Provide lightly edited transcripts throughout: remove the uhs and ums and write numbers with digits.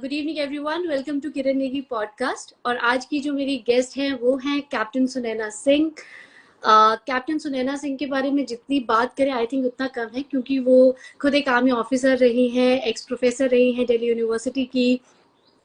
Good evening everyone, welcome to Kiran Negi podcast. और आज की जो मेरी गेस्ट हैं वो हैं कैप्टन सुनैना सिंह। कैप्टन सुनैना सिंह के बारे में जितनी बात करें आई थिंक उतना कम है, क्योंकि वो खुद एक आर्मी ऑफिसर रही हैं, एक्स प्रोफेसर रही हैं दिल्ली यूनिवर्सिटी की,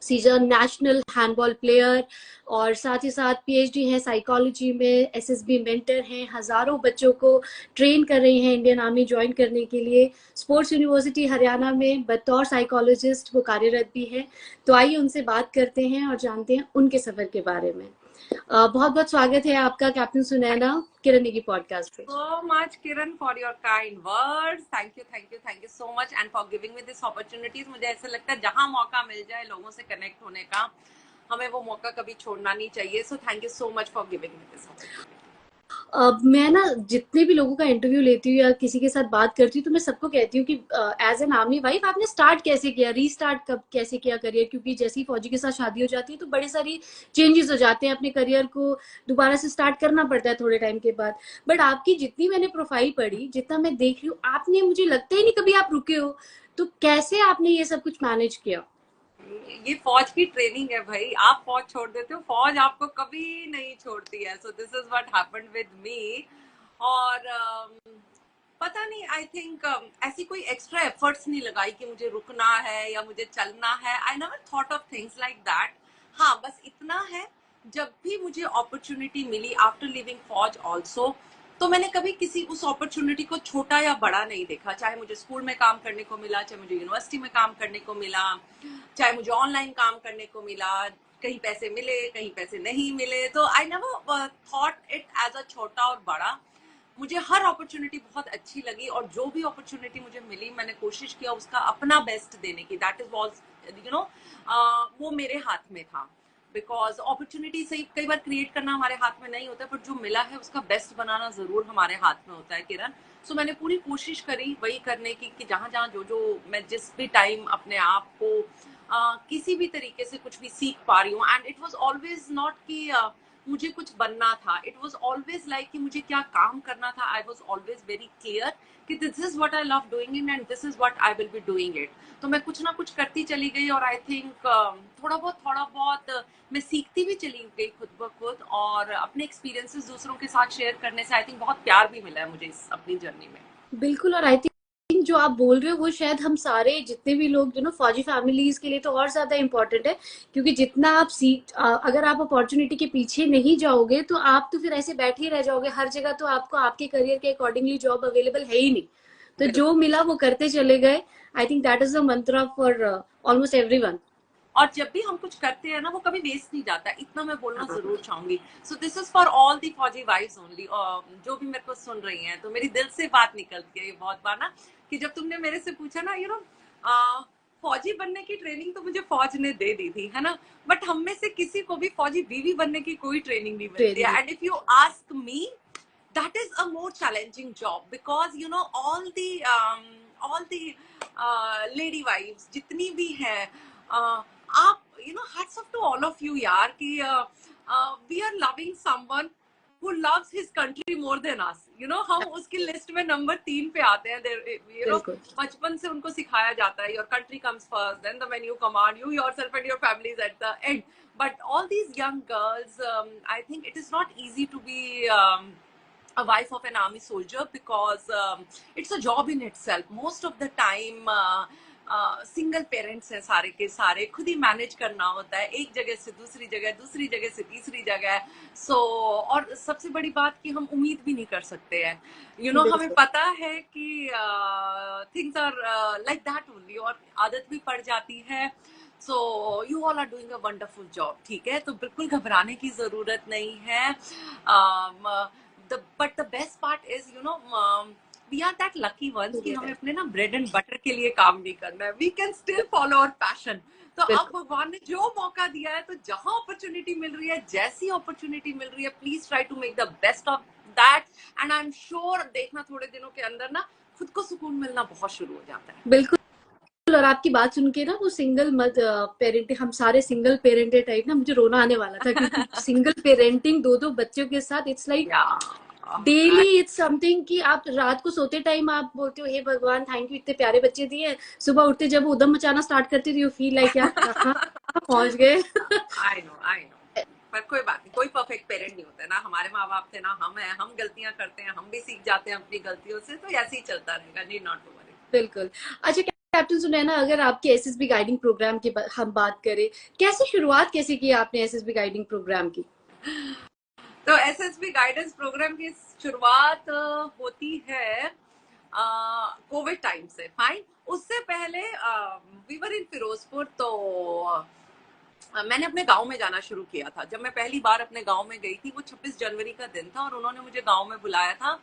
सीजन नेशनल हैंडबॉल प्लेयर, और साथ ही साथ पीएचडी है साइकोलॉजी में, एसएसबी मेंटर हैं, हजारों बच्चों को ट्रेन कर रही हैं इंडियन आर्मी ज्वाइन करने के लिए। स्पोर्ट्स यूनिवर्सिटी हरियाणा में बतौर साइकोलॉजिस्ट वो कार्यरत भी है। तो आइए उनसे बात करते हैं और जानते हैं उनके सफर के बारे में। बहुत बहुत स्वागत है आपका कैप्टन सुनैना किरण नेगी पॉडकास्ट पे। So much, Kiran, for your kind words. Thank you so much, and for giving me this opportunities. मुझे ऐसा लगता है जहाँ मौका मिल जाए लोगों से कनेक्ट होने का, हमें वो मौका कभी छोड़ना नहीं चाहिए. So thank you so much for giving me this opportunity. मैं ना जितने भी लोगों का इंटरव्यू लेती हूँ या किसी के साथ बात करती हूँ तो मैं सबको कहती हूँ कि एज एन आर्मी वाइफ आपने स्टार्ट कैसे किया, रीस्टार्ट कब कैसे किया करियर, क्योंकि जैसे ही फौजी के साथ शादी हो जाती है तो बड़ी सारी चेंजेस हो जाते हैं, अपने करियर को दोबारा से स्टार्ट करना पड़ता है थोड़े टाइम के बाद। बट आपकी जितनी मैंने प्रोफाइल पढ़ी, जितना मैं देख रही हूँ, आपने, मुझे लगता ही नहीं कभी आप रुके हो। तो कैसे आपने ये सब कुछ मैनेज किया? ये फौज की ट्रेनिंग है भाई, आप फौज छोड़ देते हो, फौज आपको कभी नहीं छोड़ती है. So this is what happened with me. और पता नहीं, आई थिंक ऐसी कोई एक्स्ट्रा एफर्ट्स नहीं लगाई कि मुझे रुकना है या मुझे चलना है. आई never thought of things like that. हाँ, बस इतना है, जब भी मुझे अपॉर्चुनिटी मिली आफ्टर लिविंग फौज ऑल्सो, तो मैंने कभी किसी उस अपॉर्चुनिटी को छोटा या बड़ा नहीं देखा. चाहे मुझे स्कूल में काम करने को मिला, चाहे मुझे यूनिवर्सिटी में काम करने को मिला, चाहे मुझे ऑनलाइन काम करने को मिला, कहीं पैसे मिले कहीं पैसे नहीं मिले, तो I never thought it as a छोटा और बड़ा. मुझे हर अपॉर्चुनिटी बहुत अच्छी लगी, और जो भी अपॉर्चुनिटी मुझे मिली मैंने कोशिश किया उसका अपना बेस्ट देने की. दैट इज वॉज वो मेरे हाथ में था. बिकॉज अपॉर्चुनिटी सही कई बार क्रिएट करना हमारे हाथ में नहीं होता, बट जो मिला है उसका बेस्ट बनाना जरूर हमारे हाथ में होता है, किरण. सो मैंने पूरी कोशिश करी वही करने की कि जहां जहां जो मैं जिस भी टाइम अपने आप को किसी भी तरीके से कुछ भी सीख पा रही हूँ. And it was always not कि मुझे कुछ बनना था. इट वॉज ऑलवेज लाइक कि मुझे क्या काम करना था. I was always very clear कि this is what I love doing it and this is what I will be doing it. तो मैं कुछ ना कुछ करती चली गई, और आई थिंक थोड़ा बहुत मैं सीखती भी चली गई खुद ब खुद, और अपने एक्सपीरियंसेस दूसरों के साथ शेयर करने से आई थिंक बहुत प्यार भी मिला है मुझे इस अपनी जर्नी में. बिल्कुल। और आई थिंक जो आप बोल रहे हो वो शायद हम सारे जितने भी लोग जो ना फौजी फैमिलीज के लिए तो और ज्यादा इम्पोर्टेंट है, क्योंकि जितना आप अगर आप अपॉर्चुनिटी के पीछे नहीं जाओगे तो आप तो फिर ऐसे बैठे ही रह जाओगे हर जगह. तो आपको आपके करियर के अकॉर्डिंगली जॉब अवेलेबल है ही नहीं, तो जो मिला वो करते चले गए. I think that is the Mantra for almost everyone. और जब भी हम कुछ करते हैं ना, वो कभी वेस्ट नहीं जाता, इतना मैं बोलना जरूर चाहूंगी. So this is for all the फौजी वाइफ्स ओनली, जो भी मेरे को सुन रही हैं. तो मेरी दिल से बात निकलती है ये बहुत बार ना, कि जब तुमने मेरे से पूछा ना, यू नो, फौजी बनने की ट्रेनिंग तो मुझे फौज ने दे दी थी, है ना, बट हम में से किसी को भी फौजी बीवी बनने की कोई ट्रेनिंग नहीं मिलती है. And if you ask me, that is a more challenging job, because you know all the lady wives जितनी भी हैं, आप you know, hats off to all of you यार, कि we are loving someone who loves his country more than us. You know, हम उसकी list में number 3 पे आते हैं. You know, बचपन से उनको सिखाया जाता है your country comes first, then the when you command, you yourself and your family is at the end. But all these young girls, I think it is not easy to be a wife of an army soldier, because it's a job in itself. Most of the time single parents हैं सारे के सारे, खुद ही manage करना होता है, एक जगह से दूसरी जगह, दूसरी जगह से तीसरी जगह. सो और सबसे बड़ी बात कि हम उम्मीद भी नहीं कर सकते हैं. यू नो, हमें पता है कि things are like that only, और आदत भी पड़ जाती है. So you all are doing a wonderful job, ठीक है, तो बिल्कुल घबराने की जरूरत नहीं है. But the best part is, you know, we are that lucky ones कि हमें अपने ना ब्रेड एंड बटर के लिए काम नहीं करना है. we can still follow our passion. तो अब भगवान ने जो मौका दिया है, तो जहां अपॉर्चुनिटी मिल रही है, जैसी अपॉर्चुनिटी मिल रही है, please try to make the best of that. And I am sure देखना थोड़े दिनों के अंदर ना खुद को सुकून मिलना बहुत शुरू हो जाता है. बिल्कुल. और आपकी बात सुन के ना, वो सिंगल पेरेंटिंग, हम सारे सिंगल पेरेंटेड टाइप ना, मुझे रोना आने वाला था, क्योंकि सिंगल पेरेंटिंग 2 बच्चों के साथ, it's like daily it's something कि आप रात को सोते टाइम आप बोलते हो हे भगवान थैंक यू इतने प्यारे बच्चे दिए, सुबह उठते जब वो उदम मचाना स्टार्ट करते थे यू फील लाइक यार कहाँ पहुंच गए। आई नो पर कोई बात नहीं, कोई परफेक्ट पेरेंट नहीं होता है ना, हमारे माँ बाप थे ना, हम हैं, हम गलतियां करते हैं, हम भी सीख जाते हैं अपनी गलतियों से, तो ऐसे ही चलता रहेगा, नीड नॉट टू वरी। बिल्कुल। अच्छा कैप्टन सुनैना, अगर आपके एसएसबी गाइडिंग प्रोग्राम की हम बात करें, कैसे शुरुआत कैसे की आपने एसएसबी गाइडिंग प्रोग्राम की? तो एसएसबी गाइडेंस प्रोग्राम की शुरुआत होती है कोविड टाइम से। फाइन, उससे पहले वी वर इन फिरोजपुर, तो मैंने अपने गांव में जाना शुरू किया था। जब मैं पहली बार अपने गांव में गई थी, वो 26 जनवरी का दिन था और उन्होंने मुझे गांव में बुलाया था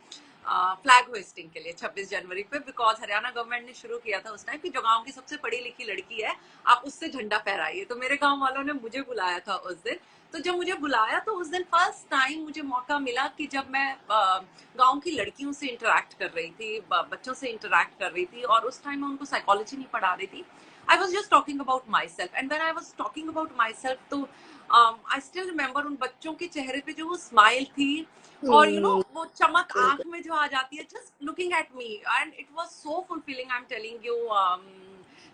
फ्लैग होइस्टिंग के लिए 26 जनवरी पे, बिकॉज हरियाणा गवर्नमेंट ने शुरू किया था उस टाइम कि जो गांव की सबसे पढ़ी लिखी लड़की है आप उससे झंडा फहराइए। तो मेरे गांव वालों ने मुझे बुलाया था उस दिन। तो जब मुझे बुलाया तो उस दिन फर्स्ट टाइम मुझे मौका मिला कि जब मैं गांव की लड़कियों से इंटरेक्ट कर रही थी, बच्चों से इंटरेक्ट कर रही थी, और उस टाइम मैं उनको साइकोलॉजी नहीं पढ़ा रही थी। I was just talking about myself, and when I was talking about myself, तो I still remember उन बच्चों के चेहरे पे जो वो स्माइल थी, और वो चमक आंख में जो आ जाती है, just looking at me, and it was so fulfilling. I'm telling you,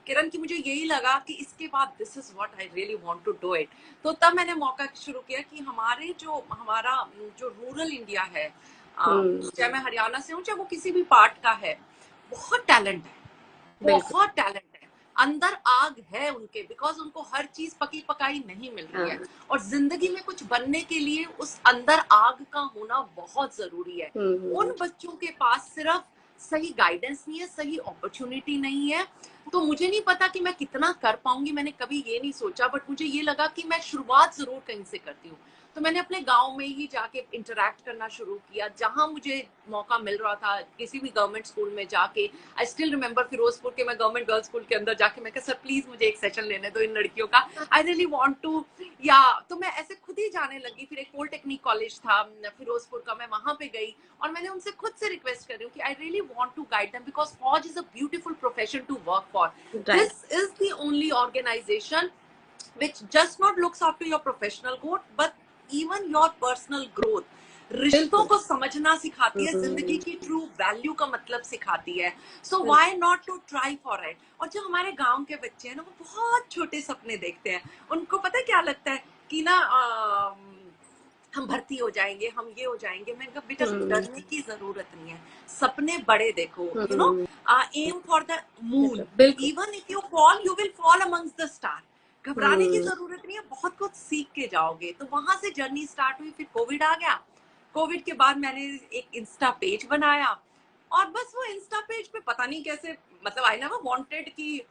किरण, की मुझे यही लगा कि इसके बाद this is what I really want to do it. तो तब मैंने मौका शुरू किया कि हमारा जो रूरल इंडिया है, चाहे मैं हरियाणा से हूँ चाहे वो किसी भी पार्ट का है, बहुत टैलेंट है, बहुत टैलेंट है, अंदर आग है उनके, बिकॉज उनको हर चीज पकी पकाई नहीं मिल रही है, और जिंदगी में कुछ बनने के लिए उस अंदर आग का होना बहुत जरूरी है। उन बच्चों के पास सिर्फ सही गाइडेंस नहीं है, सही अपॉर्चुनिटी नहीं है। तो मुझे नहीं पता कि मैं कितना कर पाऊंगी, मैंने कभी ये नहीं सोचा, बट मुझे ये लगा कि मैं शुरुआत जरूर कहीं से करती हूँ। तो मैंने अपने गांव में ही जाके इंटरेक्ट करना शुरू किया, जहां मुझे मौका मिल रहा था, किसी भी गवर्नमेंट स्कूल में जाके। आई स्टिल रिमेंबर फिरोजपुर के मैं गवर्नमेंट गर्ल्स स्कूल के अंदर जाके मैं कहा सर प्लीज मुझे एक सेशन लेने दो इन लड़कियों का, आई रियली वांट टू। या तो मैं ऐसे खुद ही जाने लगी। फिर एक पॉलिटेक्निक कॉलेज था फिरोजपुर का, मैं वहां पे गई और मैंने उनसे खुद से रिक्वेस्ट कर रही हूँ कि I really want to guide them, because फौज is a beautiful profession to work for. This is the only organisation which just not looks after your professional growth but even your personal growth. रिश्तों को समझना सिखाती है, जिंदगी की true value का मतलब सिखाती है। So why not to try for it. और जो हमारे गांव के बच्चे हैं ना, वो बहुत छोटे सपने देखते हैं। उनको पता है क्या लगता है कि ना हम भर्ती हो जाएंगे, हम ये हो जाएंगे। मैंने कहा बेटा डरने की जरूरत नहीं है, सपने बड़े देखो, you know, aim for the moon, even if you fall you will fall amongst the star. घबराने की जरूरत नहीं है, बहुत कुछ सीख के जाओगे। तो वहां से जर्नी स्टार्ट हुई। फिर कोविड आ गया। कोविड के बाद मैंने एक इंस्टा पेज बनाया, और बस वो इंस्टा पेज पे पता नहीं कैसे, मतलब आई नेवर वांटेड कि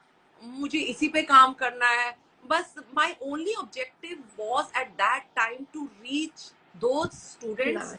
मुझे इसी पे काम करना है। बस my only objective was at that time to reach those students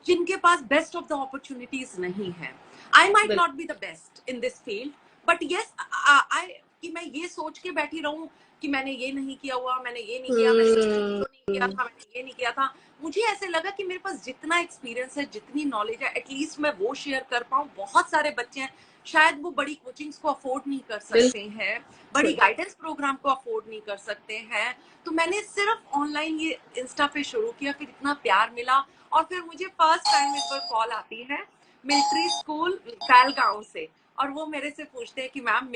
जिनके पास बेस्ट ऑफ द अपॉर्चुनिटीज नहीं है। I might not be the best in this field, but yes I, कि मैं ये सोच के बैठी रहूं कि मैंने ये नहीं किया हुआ, मैंने ये नहीं किया, मैंने नहीं किया था, मैंने ये नहीं किया था। मुझे ऐसे लगा कि मेरे पास जितना एक्सपीरियंस है, जितनी नॉलेज है, एटलीस्ट मैं वो शेयर कर पाऊं। बहुत सारे बच्चे हैं, शायद वो बड़ी कोचिंग्स को अफोर्ड नहीं कर सकते हैं, बड़ी गाइडेंस प्रोग्राम को अफोर्ड नहीं कर सकते हैं। तो मैंने सिर्फ ऑनलाइन ये इंस्टा पे शुरू किया, फिर इतना प्यार मिला, और फिर मुझे फर्स्ट टाइम इस पर कॉल आती है मिलिट्री स्कूल पैलगांव से, और वो मेरे से पूछते हैं कि मैम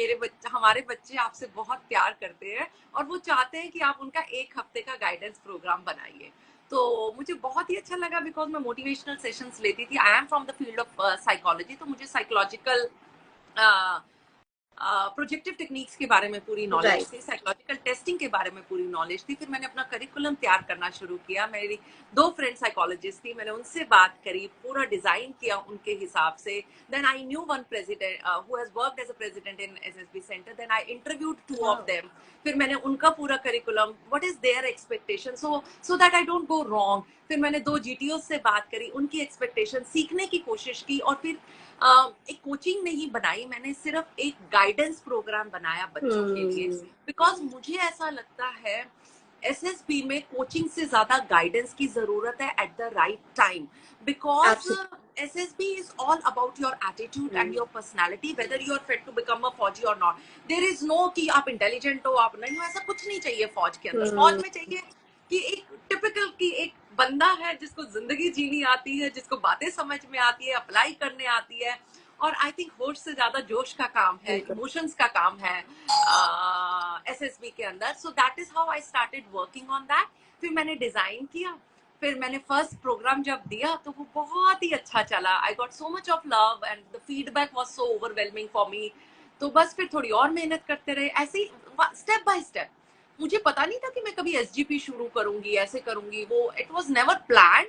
हमारे बच्चे आपसे बहुत प्यार करते हैं और वो चाहते हैं कि आप उनका एक हफ्ते का गाइडेंस प्रोग्राम बनाइए। तो मुझे बहुत ही अच्छा लगा, बिकॉज मैं मोटिवेशनल सेशंस लेती थी। I am from the field of psychology, तो मुझे साइकोलॉजिकल प्रोजेक्टिव टेक्निक्स के बारे में पूरी नॉलेज थी, साइकोलॉजिकल टेस्टिंग के बारे में पूरी नॉलेज थी। फिर मैंने अपना करिकुलम तैयार करना शुरू किया। मेरी 2 फ्रेंड साइकोलॉजिस्ट थी, मैंने उनसे बात करी, पूरा डिजाइन किया उनके हिसाब से। Then I knew one president who has worked as a president in SSB centre, then I interviewed 2 of them. फिर मैंने उनका पूरा curriculum, what is their expectation, so that I don't go wrong. फिर मैंने 2 जीटीओ से बात करी, उनकी एक्सपेक्टेशन सीखने की कोशिश की, और फिर एक कोचिंग नहीं बनाई, मैंने सिर्फ एक गाइडेंस प्रोग्राम बनाया बच्चों के लिए। बिकॉज मुझे ऐसा लगता है एसएसबी में कोचिंग से ज्यादा गाइडेंस की जरूरत है at the right time, because SSB is all about your attitude and your personality, whether you are fit to become a फौजी or not. There is no कि आप इंटेलिजेंट हो, आप नहीं हो, ऐसा कुछ नहीं चाहिए फौज के अंदर। फौज में चाहिए कि एक टिपिकल की एक बंदा है जिसको जिंदगी जीनी आती है, जिसको बातें समझ में आती है, अप्लाई करने आती है, और आई थिंक होश से ज्यादा जोश का काम है, इमोशंस का काम है एसएसबी के अंदर. So that is how I started working on that. फिर मैंने डिजाइन किया, फिर मैंने फर्स्ट प्रोग्राम जब दिया तो वो बहुत ही अच्छा चला. I got so much of love and the feedback was so overwhelming for me. तो बस फिर थोड़ी और मेहनत करते रहे, ऐसे ही स्टेप बाय स्टेप. मुझे पता नहीं था कि मैं कभी एसजीपी शुरू करूंगी, ऐसे करूंगी, वो it was never planned.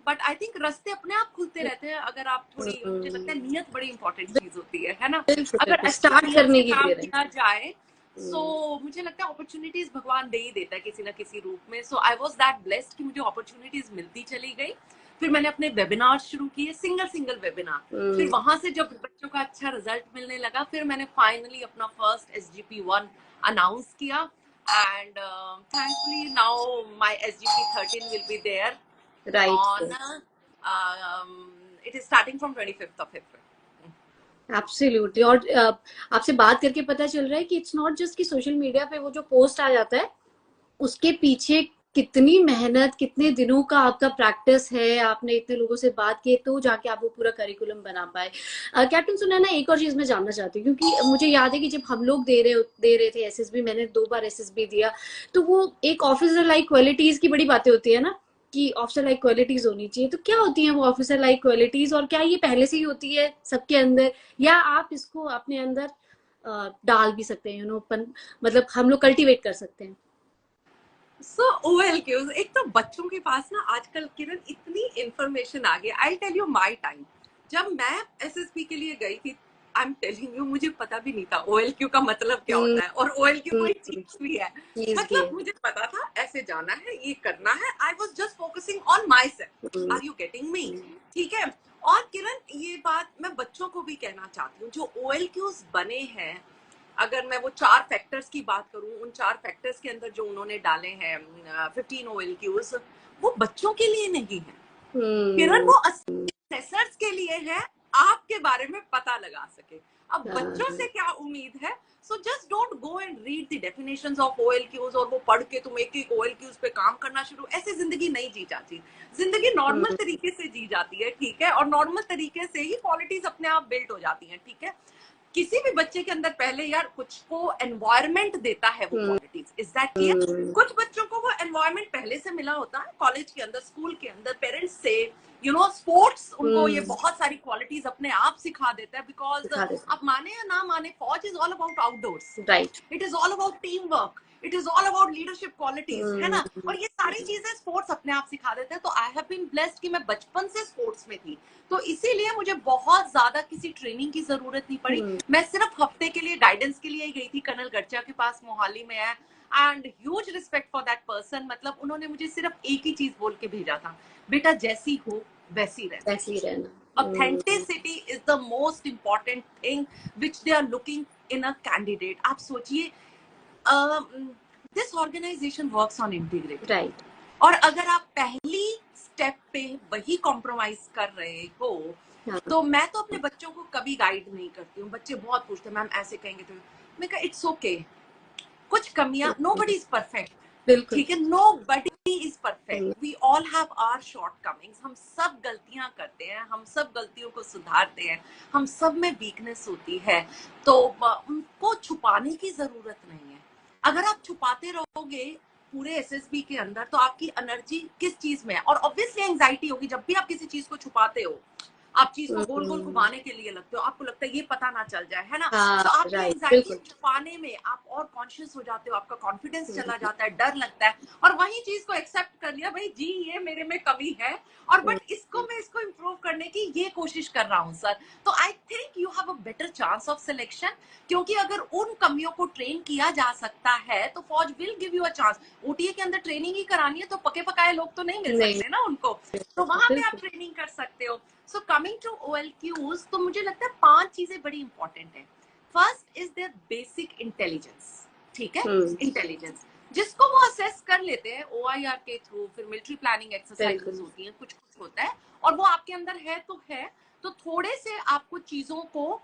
But I think रास्ते अपने आप खुलते रहते हैं अगर आप थोड़ी, मुझे लगता है नियत बड़ी इंपॉर्टेंट चीज होती है ना. अगर स्टार्ट करने की काम किया जाए सो मुझे लगता है अपॉर्चुनिटीज भगवान दे ही देता है किसी ना किसी रूप में. सो आई वाज दैट ब्लेस्ड कि मुझे अपॉर्चुनिटीज मिलती चली गई. फिर मैंने अपने वेबिनार शुरू किए, सिंगल वेबिनार. फिर वहां से जब बच्चों का अच्छा रिजल्ट मिलने लगा, फिर मैंने फाइनली अपना फर्स्ट SGP1 अनाउंस किया. And thankfully now my SGP 13 will be there on it is starting from 25th of April. Absolutely. और आपसे बात करके पता चल रहा है कि इट्स नॉट जस्ट कि सोशल मीडिया पे वो जो पोस्ट आ जाता है, उसके पीछे कितनी मेहनत, कितने दिनों का आपका प्रैक्टिस है, आपने इतने लोगों से बात की तो जाके आप वो पूरा करिकुलम बना पाए. कैप्टन सुनैना, एक और चीज मैं जानना चाहती हूँ, क्योंकि मुझे याद है कि जब हम लोग दे रहे थे एसएसबी, मैंने 2 बार एसएसबी दिया, तो वो एक ऑफिसर लाइक क्वालिटीज की बड़ी बातें होती है ना, कि ऑफिसर लाइक क्वालिटीज होनी चाहिए. तो क्या होती हैं वो ऑफिसर लाइक क्वालिटीज, और क्या ये पहले से ही होती है सबके अंदर, या आप इसको अपने अंदर डाल भी सकते हैं, मतलब हम लोग कल्टीवेट कर सकते हैं? So OLQs, एक तो बच्चों के पास ना आजकल किरण इतनी इंफॉर्मेशन आ गई. I tell you my time, जब मैं एसएसबी के लिए गई थी, आई एम टेलिंग यू, मुझे पता भी नहीं था OLQ का मतलब क्या होता है, और OLQ कोई चीज भी है. मतलब मुझे पता था ऐसे जाना है, ये करना है. I was just focusing on myself. Are you getting me? ठीक है. और किरण, ये बात मैं बच्चों को भी कहना चाहती हूँ, जो OLQs बने हैं, अगर मैं वो 4 फैक्टर्स की बात करूं, उन 4 फैक्टर्स के अंदर जो उन्होंने डाले हैं 15 OLQs, वो बच्चों के लिए नहीं है किरण, वो असेसर्स के लिए है, आपके बारे में पता लगा सके. अब बच्चों से क्या उम्मीद है? So just don't go and read the definitions of OLQs और वो पढ़ के तुम एक OLQs पे काम करना शुरू. ऐसे जिंदगी नहीं जी जाती. जिंदगी नॉर्मल तरीके से जी जाती है, ठीक है, और नॉर्मल तरीके से ही क्वालिटीज अपने आप बिल्ड हो जाती हैं. ठीक है. किसी भी बच्चे के अंदर पहले यार कुछ को एनवायरनमेंट देता है वो क्वालिटीज. Is that clear? कुछ बच्चों को वो एनवायरनमेट पहले से मिला होता है, कॉलेज के अंदर, स्कूल के अंदर, पेरेंट्स से, यू नो, स्पोर्ट्स उनको ये बहुत सारी क्वालिटीज अपने आप सिखा देता है. बिकॉज आप माने या ना माने, फौज is all about outdoors. Right. It is all about team work. It is all about leadership qualities, है ना. और ये सारी चीजें स्पोर्ट्स अपने आप सिखा देते हैं. तो आई हैव बीन ब्लेस्ड कि मैं बचपन से स्पोर्ट्स में थी, तो इसीलिए मुझे बहुत ज्यादा किसी ट्रेनिंग की जरूरत नहीं पड़ी. मैं सिर्फ हफ्ते के लिए गाइडेंस के लिए ही गई थी. कर्नल गर्चा के पास मोहाली में है, and huge respect for that person. मतलब उन्होंने मुझे सिर्फ एक ही चीज बोल के भेजा था, बेटा जैसी हो वैसी रहना. Authenticity is the most important thing which they are looking in a candidate. आप सोचिए, this organization works on integrity. Right. और अगर आप पहली स्टेप पे वही कॉम्प्रोमाइज कर रहे हो, तो मैं तो अपने बच्चों को कभी गाइड नहीं करती हूँ. बच्चे बहुत पूछते हैं, मैम ऐसे कहेंगे तो मैं कहा इट्स ओके. कुछ कमियां, नोबडी इज परफेक्ट. ठीक है, nobody is perfect. We all have our shortcomings. हम सब गलतियां करते हैं, हम सब गलतियों को सुधारते हैं, हम सब में वीकनेस होती है. तो उनको छुपाने की जरूरत नहीं है. अगर आप छुपाते रहोगे पूरे एसएसबी के अंदर, तो आपकी एनर्जी किस चीज में है? और ऑब्वियसली एंजाइटी होगी. जब भी आप किसी चीज को छुपाते हो, आप चीज को गोल गोल घुमाने के लिए लगते हो, आपको लगता है ये पता ना चल जाए, है ना. तो आपकी एंजाइटी छुपाने में आप और कॉन्शियस हो जाते हो, आपका कॉन्फिडेंस चला जाता है, डर लगता है. और वही चीज को एक्सेप्ट कर लिया, भाई जी ये मेरे में कमी है, और बट मैं इसको इम्प्रूव करने की ये कोशिश कर रहा हूँ सर. तो I think you have a better chance of selection, क्योंकि अगर उन कमियों को ट्रेन किया जा सकता है तो फौज will give you a chance. OTA के अंदर ट्रेनिंग ही करानी है तो पके पकाए लोग तो नहीं मिल सकते ना उनको, तो वहां पे आप ट्रेनिंग कर सकते हो. सो कमिंग टू OLQs, तो मुझे लगता है 5 चीजें बड़ी इंपॉर्टेंट है. First is their basic intelligence. ठीक है, इंटेलिजेंस जिसको वो असेस कर लेते हैं OIR के थ्रू. फिर मिलिट्री प्लानिंग एक्सरसाइजेस होती हैं, कुछ कुछ होता है, और वो आपके अंदर है तो है. तो थोड़े से आपको चीजों को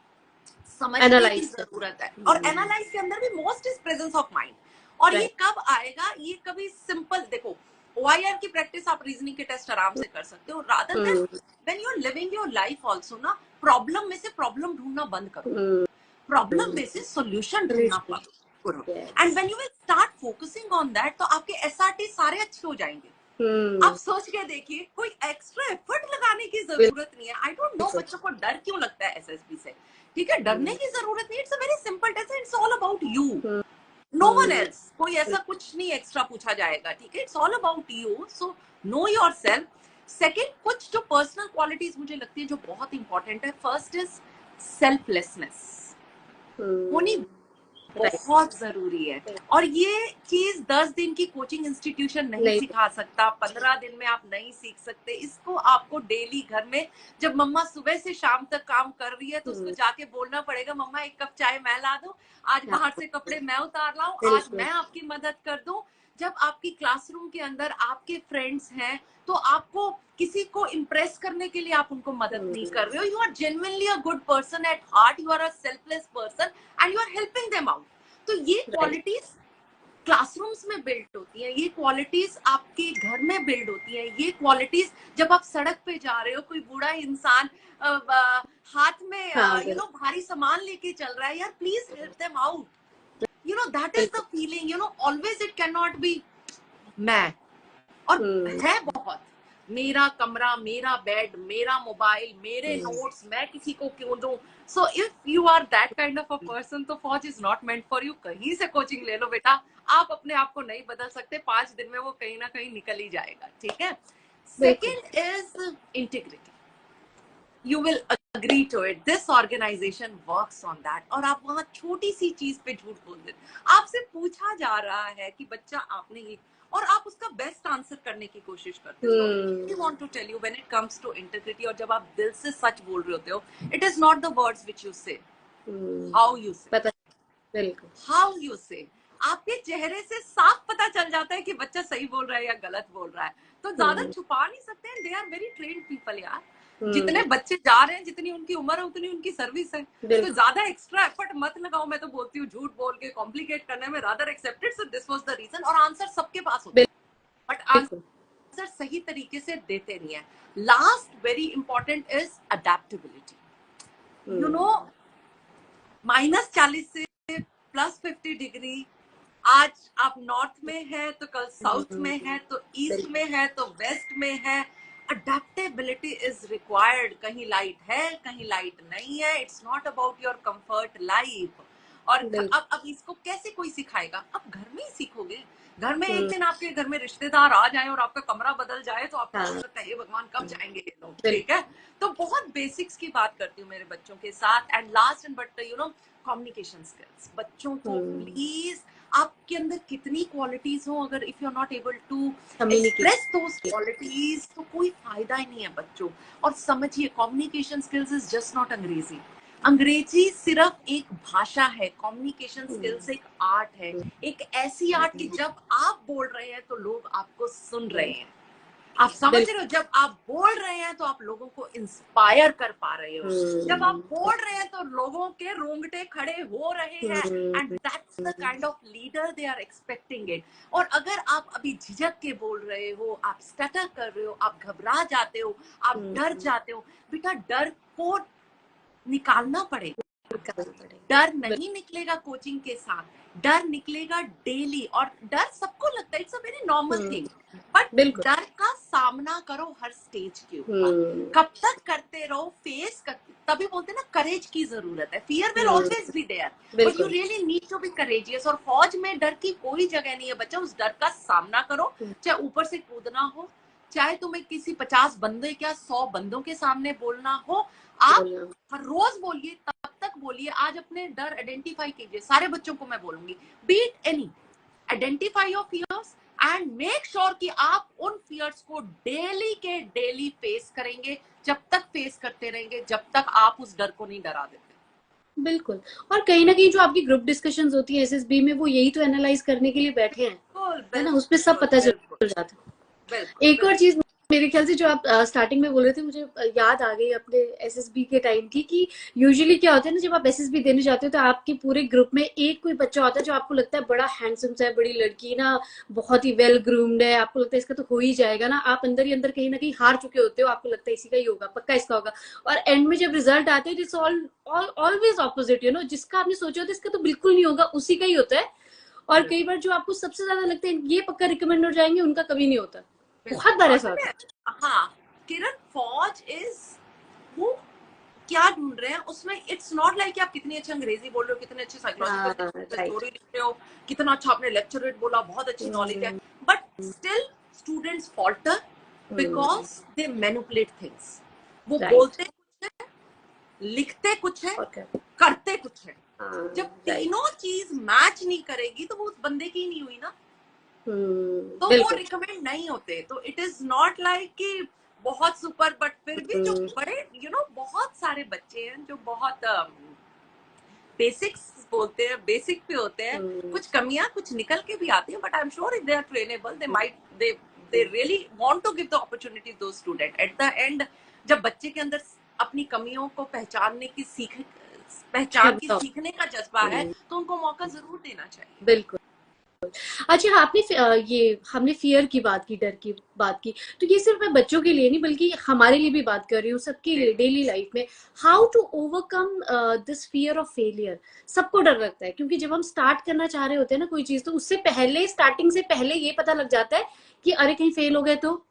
समझने की जरूरत है. और एनालाइज के अंदर भी most is presence of mind. और ये कब आएगा? ये कभी सिंपल देखो, OIR की प्रैक्टिस आप रीजनिंग के टेस्ट आराम से कर सकते हो। Rather than when you are living your life also ना, प्रॉब्लम में से प्रॉब्लम ढूंढना बंद करो, प्रॉब्लम में से सॉल्यूशन ढूंढना करो। And when you will start focusing on that, तो आपके SRT सारे अच्छे हो जाएंगे। आप सोच के देखिए, कोई एक्स्ट्रा एफर्ट लगाने की जरूरत नहीं है। आई डोंट नो बच्चों को डर क्यों लगता है SSB से, ठीक है, डरने की जरूरत नहीं। It's a very simple test, it's all about you, no one else. कोई ऐसा कुछ नहीं एक्स्ट्रा पूछा जाएगा, ठीक है, it's all about you. So know yourself. Second, कुछ जो पर्सनल क्वालिटीज मुझे लगती है जो बहुत इंपॉर्टेंट है, फर्स्ट इज सेल्फलेसनेस होनी बहुत जरूरी है। और ये चीज 10 दिन की कोचिंग इंस्टीट्यूशन नहीं सिखा सकता, 15 दिन में आप नहीं सीख सकते। इसको आपको डेली घर में, जब मम्मा सुबह से शाम तक काम कर रही है, तो उसको जाके बोलना पड़ेगा, मम्मा 1 कप चाय मैं ला दूं, आज बाहर से कपड़े मैं उतार लाऊं, आज मैं आपकी मदद कर दूं। जब आपकी क्लासरूम के अंदर आपके फ्रेंड्स हैं, तो आपको किसी को इम्प्रेस करने के लिए आप उनको मदद नहीं कर रहे हो। You are genuinely a good person at heart, you are a selfless person and you are helping them out. तो ये क्वालिटीज क्लासरूम्स में बिल्ड होती है, ये क्वालिटीज आपके घर में बिल्ड होती है, ये क्वालिटीज जब आप सड़क पे जा रहे हो, कोई बूढ़ा इंसान हाथ में भारी सामान लेके चल रहा है, यार please help them out. that is the feeling, always it cannot be मैं, और है बहुत मेरा कमरा, मेरा बेड, मेरा मोबाइल, मेरे नोट्स, मैं किसी को क्यों दूं। So if you are that kind of a person, तो फौज is not meant for you. कहीं से कोचिंग ले लो बेटा, आप अपने आप को नहीं बदल सकते, 5 दिन में वो कहीं ना कहीं निकल ही जाएगा, ठीक है। Second is integrity. You will agree to it. This organization works on that. और आप वहां छोटी सी चीज पे झूठ बोल देते। आपसे पूछा जा रहा है कि बच्चा आपने ये, और आप उसका बेस्ट आंसर करने की कोशिश करते हो। I want to tell you, when it comes to integrity, और जब आप दिल से सच बोल रहे होते हो, it is not the words which you say, how you say, how you say। आपके चेहरे से साफ पता चल जाता है कि बच्चा सही बोल रहा है या गलत बोल रहा है। तो ज्यादा छुपा नहीं सकते हैं। They are very trained people यार। जितने बच्चे जा रहे हैं, जितनी उनकी उम्र है, उतनी उनकी सर्विस है। तो ज्यादा एक्स्ट्रा एफर्ट मत लगाओ। मैं तो बोलती हूँ झूठ बोल के कॉम्प्लिकेट करने में, rather accepted. So this was the reason. और आंसर सबके पास होता है, बट आंसर सही तरीके से देते नहीं है। Last very important is adaptability. -40 से +50 डिग्री, आज आप नॉर्थ में है तो कल साउथ में है, तो ईस्ट में है तो वेस्ट में है। Adaptability is required. कहीं लाइट है, कहीं लाइट नहीं है। It's not about your comfort life. और अब इसको कैसे कोई सिखाएगा? आप घर में ही सीखोगे। घर में एक दिन आपके घर में रिश्तेदार आ जाए और आपका कमरा बदल जाए, तो आपको लगता है हे भगवान कब जाएंगे ये लोग, ठीक है। तो बहुत बेसिक्स की बात करती हूँ मेरे बच्चों के साथ। And last and but communication skills. बच्चों को प्लीज, आपके अंदर कितनी क्वालिटीज हो, अगर if you are not able to express those qualities, तो कोई फायदा ही नहीं है बच्चों। और समझिए, communication skills is just not Angrezi. Angrezi सिर्फ एक भाषा है, कम्युनिकेशन स्किल्स एक आर्ट है। एक ऐसी आर्ट कि जब आप बोल रहे हैं तो लोग आपको सुन रहे हैं। आप समझ रहे हो? जब आप बोल रहे हैं तो आप लोगों को इंस्पायर कर पा रहे हो। जब आप बोल रहे हैं तो लोगों के रोंगटे खड़े हो रहे हैं। And that's the kind of leader they are expecting it. और अगर आप अभी झिझक के बोल रहे हो, आप स्टटर कर रहे हो, आप घबरा जाते हो, आप डर जाते हो, बेटा डर को निकालना पड़ेगा। डर नहीं निकलेगा कोचिंग के साथ, डर निकलेगा डेली। और डर सबको लगता है, it's a very normal thing, but डर का सामना करो हर स्टेज के ऊपर। कब तक करते रहो, फेस करते, तभी बोलते ना करेज की जरूरत है। Fear will always be there, but you really need to be courageous. और फौज में डर की कोई जगह नहीं है बच्चा। उस डर का सामना करो, चाहे ऊपर से कूदना हो, चाहे तुम्हें किसी 50 बंदे क्या 100 बंदों के सामने बोलना हो। आप हर रोज बोलिए, तब तक बोलिए। आज अपने डर आइडेंटिफाई कीजिए। सारे बच्चों को मैं बोलूंगी, beat any, identify your fears and make sure कि आप उन फियर्स को डेली के डेली फेस करेंगे। जब तक फेस करते रहेंगे, जब तक आप उस डर को नहीं डरा देते। बिल्कुल। और कहीं ना कहीं जो आपकी ग्रुप डिस्कशंस होती है SSB में, वो यही तो एनालाइज करने के लिए बैठे हैं, है ना। उसपे सब पता चल जाता है। एक और चीज मेरे ख्याल से जो आप स्टार्टिंग में बोल रहे थे, मुझे याद आ गई अपने एसएसबी के टाइम की, कि यूजुअली क्या होता है ना, जब आप एसएसबी देने जाते हो तो आपके पूरे ग्रुप में एक कोई बच्चा होता है जो आपको लगता है बड़ा हैंडसम सा है, बड़ी लड़की ना, बहुत ही वेल ग्रूम्ड है, आपको लगता है इसका तो हो ही जाएगा ना, आप अंदर ही अंदर कहीं ना कहीं हार चुके होते हो, आपको लगता है इसी का ही होगा, पक्का इसका होगा, और एंड में जब रिजल्ट आते हैं it's always opposite, you know, जिसका आपने सोचा होता है इसका तो बिल्कुल नहीं होगा, उसी का ही होता है। और कई बार जो आपको सबसे ज्यादा लगता है ये पक्का रिकमेंड हो जाएंगे, उनका कभी नहीं होता, बहुत बार ऐसा होता है। हाँ किरण, फौज इज वो क्या ढूंढ रहे हैं उसमें, इट्स नॉट लाइक आप कितनी अच्छी अंग्रेजी बोल रहे हो, कितने अच्छे साइकोलॉजिकल स्टोरी लिख रहे हो, कितना अच्छा आपने लेक्चर रेट बोला, बहुत अच्छी नॉलेज है, but still students falter because they manipulate things. वो बोलते कुछ है, लिखते कुछ है, करते कुछ है। जब तीनों चीज मैच नहीं करेगी तो वो उस बंदे की नहीं हुई ना, तो वो रिकमेंड नहीं होते। तो इट इज नॉट लाइक कि बहुत सुपर, बट फिर भी जो बड़े बहुत सारे बच्चे हैं जो बहुत बेसिक्स बोलते हैं, बेसिक पे होते हैं, कुछ कमियां कुछ निकल के भी आती है, but I am sure if they are trainable they really want to give the opportunity to student. At the end जब बच्चे के अंदर अपनी कमियों को पहचान की सीखने का जज्बा है तो उनको मौका जरूर देना चाहिए। बिल्कुल। अच्छा, आपने ये हमने फियर की बात की, डर की बात की, तो ये सिर्फ मैं बच्चों के लिए नहीं बल्कि हमारे लिए भी बात कर रही हूँ, सबके लिए डेली लाइफ में। How to overcome this fear of failure. सबको डर लगता है, क्योंकि जब हम स्टार्ट करना चाह रहे होते हैं ना कोई चीज, तो उससे पहले, स्टार्टिंग से पहले ये पता लग जाता है कि अरे कहीं फेल हो गए तो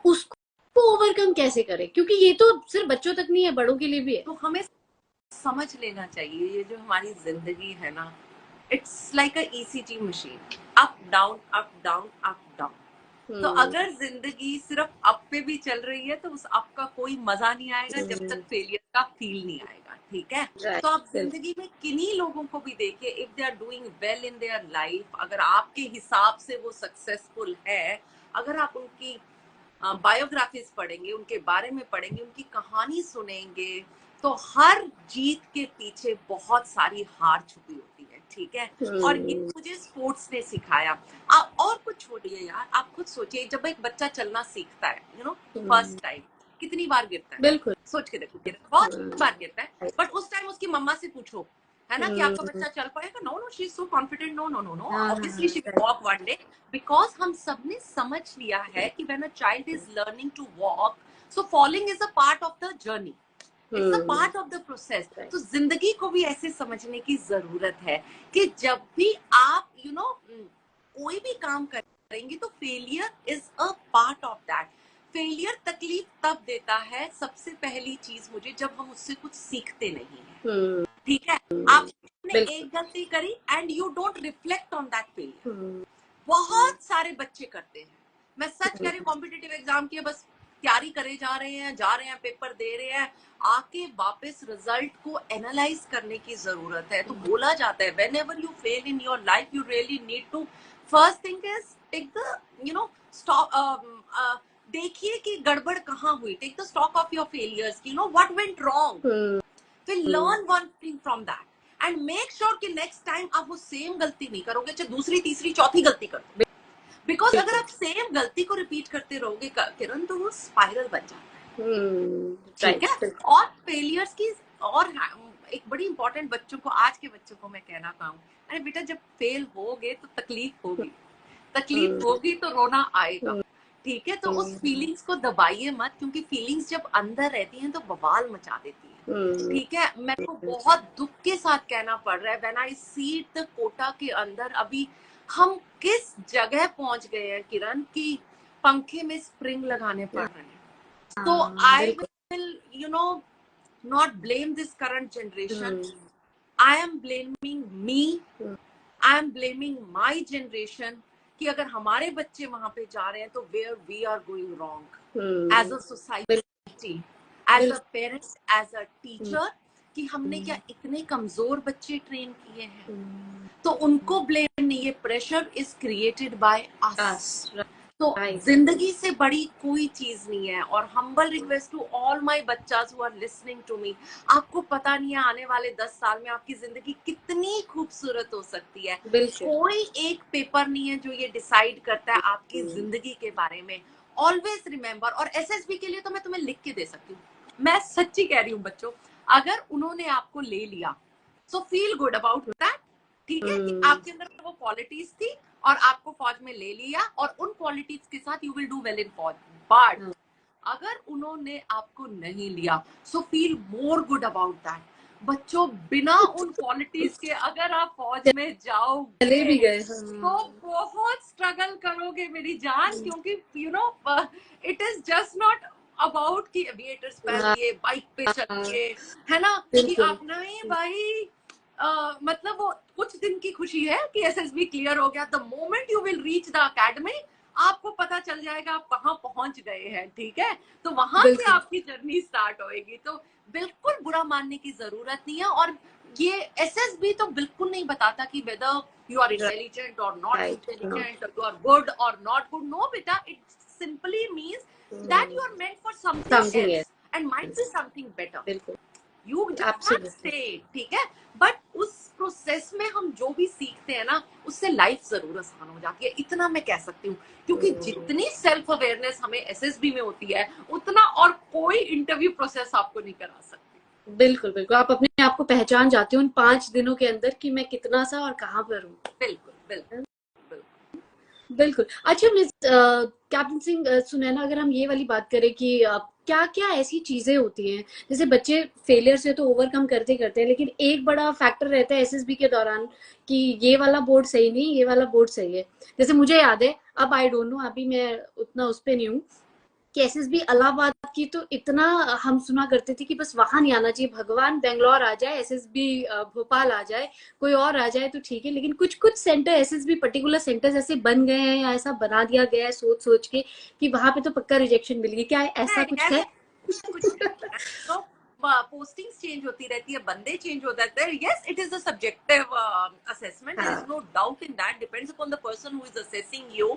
उसको ओवरकम कैसे करें, क्योंकि ये तो सिर्फ बच्चों तक नहीं है, बड़ों के लिए भी है। तो हमें समझ लेना चाहिए ये जो हमारी जिंदगी है ना, it's like a ECG machine, up down up down up down. तो अगर जिंदगी सिर्फ अप पे भी चल रही है तो उस अप का कोई मजा नहीं आएगा जब तक फेलियर का फील नहीं आएगा, ठीक है। तो आप जिंदगी में किन्हीं लोगों को भी देखिए, if they are doing well in their life, अगर आपके हिसाब से वो सक्सेसफुल है, अगर आप उनकी बायोग्राफीज पढ़ेंगे, उनके बारे में पढ़ेंगे, उनकी कहानी सुनेंगे, तो हर जीत के पीछे बहुत सारी हार छुपी होती है, ठीक है। और ये मुझे स्पोर्ट्स ने सिखाया। आप और कुछ छोड़िए यार, आप खुद सोचिए, जब एक बच्चा चलना सीखता है, फर्स्ट टाइम, कितनी बार गिरता है? बिल्कुल, सोच के देखो, बहुत बार गिरता है, बट उस टाइम उसकी मम्मा से पूछो, है ना, कि आपका बच्चा चल पाएगा? No no, she is so confident, no no no no, obviously she will walk one day, because हम सबने समझ लिया है कि when a child is learning to walk, so falling is a part of the journey, it's a part of the process. तो जिंदगी को भी ऐसे समझने की जरूरत है कि जब भी आप कोई भी काम करेंगे तो failure is a part of that. Failure तकलीफ तब देता है, सबसे पहली चीज मुझे, जब हम उससे कुछ सीखते नहीं है, ठीक है। आपने एक गलती करी and you don't reflect on that failure. बहुत सारे बच्चे करते हैं, मैं सच कह रही हूँ, कॉम्पिटिटिव एग्जाम की बस तैयारी करे जा रहे हैं, पेपर दे रहे हैं, आके वापस रिजल्ट को एनालाइज करने की जरूरत है। तो बोला जाता है, whenever you fail in your life, you really need to, first thing is take the stop, देखिए कि गड़बड़ कहाँ हुई, take the stock of your failures, what went wrong, फिर learn one thing from that and make sure कि next time आप वो same गलती नहीं करोगे, चाहे दूसरी तीसरी चौथी गलती करो। बिकॉज अगर आप सेम गलती को रिपीट करते रहोगे किरण, तो वो स्पाइरल बन जाता है, ठीक है। और फेलियर्स की और एक बड़ी इंपॉर्टेंट, बच्चों को, आज के बच्चों को मैं कहना चाहूँ, अरे बेटा, जब फेल होगे तो तकलीफ होगी तो रोना आएगा, ठीक है। तो उस फीलिंग्स को दबाइए मत, क्योंकि फीलिंग्स जब अंदर रहती हैं तो बवाल मचा देती है, ठीक है। मेरे को बहुत दुख के साथ कहना पड़ रहा है, when I see the Kota के अंदर अभी हम किस जगह पहुंच गए हैं किरण, की पंखे में स्प्रिंग लगाने पड़ रहे हैं। तो आई will not blame this current generation, I am blaming me, I am blaming my generation, कि अगर हमारे बच्चे वहां पे जा रहे हैं तो where we are going wrong as a society, as a parent, as a teacher, कि हमने क्या इतने कमजोर बच्चे ट्रेन किए हैं। तो उनको ब्लेम नहीं, ये pressure is created by us. तो जिंदगी से बड़ी कोई चीज नहीं है। और humble request to all my बच्चास who are listening to me, आपको पता नहीं है आने वाले 10 साल में आपकी जिंदगी कितनी खूबसूरत हो सकती है। कोई एक पेपर नहीं है जो ये डिसाइड करता है आपकी जिंदगी के बारे में। ऑलवेज रिमेम्बर, और एसएसबी के लिए तो मैं तुम्हें लिख के दे सकती हूँ, मैं सच्ची कह रही हूँ बच्चों, अगर उन्होंने आपको ले लिया so feel good about that, ठीक है, कि आपके अंदर वो क्वालिटीज थी और आपको फौज में ले लिया, और उन क्वालिटीज के साथ you will do well in फौज। बट अगर उन्होंने आपको नहीं लिया so feel more good about that. बच्चों बिना उन क्वालिटीज के अगर आप फौज में जाओगे चले भी गए तो बहुत स्ट्रगल करोगे मेरी जान, क्योंकि you know it is just not about कि एविएटर्स पहनिए, बाइक पे चलिए, है ना, कि आप नहीं भाई मतलब वो कुछ दिन की खुशी है कि एसएसबी क्लियर हो गया, the moment you will reach the academy आपको पता चल जाएगा आप कहाँ पहुंच गए हैं, ठीक है, तो वहां से आपकी जर्नी स्टार्ट होएगी। तो बिल्कुल बुरा मानने की जरूरत नहीं है, और ये एसएसबी तो बिल्कुल नहीं बताता कि weather you are intelligent or not intelligent, or you are good or not good. No beta, it simply means that you are meant for something else and might be something better. You just can't stay, ठीक है, but उस process में हम जो भी सीखते हैं ना उससे लाइफ जरूर आसान हो जाती है, इतना मैं कह सकती हूँ, क्योंकि जितनी सेल्फ अवेयरनेस हमें एसएसबी में होती है उतना और कोई इंटरव्यू प्रोसेस आपको नहीं करा सकती। बिल्कुल बिल्कुल, आप अपने आप को पहचान जाते हो उन 5 दिनों के अंदर कि मैं कितना सा और कहाँ पर हूँ। बिल्कुल बिल्कुल बिल्कुल। अच्छा मिस कैप्टन सिंह सुनैना, अगर हम ये वाली बात करें कि क्या क्या ऐसी चीजें होती हैं, जैसे बच्चे फेलियर से तो ओवरकम करते करते हैं, लेकिन एक बड़ा फैक्टर रहता है एसएसबी के दौरान कि ये वाला बोर्ड सही नहीं, ये वाला बोर्ड सही है। जैसे मुझे याद है, अब आई डोंट नो, अभी मैं उतना उस पे नहीं हूँ, कि एसएसबी इलाहाबाद की तो इतना हम सुना करते थे कि बस वहां नहीं आना चाहिए, भगवान बेंगलोर आ जाए, एसएसबी भोपाल आ जाए, कोई और आ जाए तो ठीक है, लेकिन कुछ कुछ सेंटर एसएसबी पर्टिकुलर सेंटर्स ऐसे बन गए हैं या ऐसा बना दिया गया है सोच सोच के कि वहां पे तो पक्का रिजेक्शन मिल गई, क्या ऐसा कुछ है? तो पोस्टिंग्स चेंज होती रहती है, बंदे चेंज हो जाते हैं, yes it is a subjective assessment, there is no doubt in that, depends upon the person who is assessing you,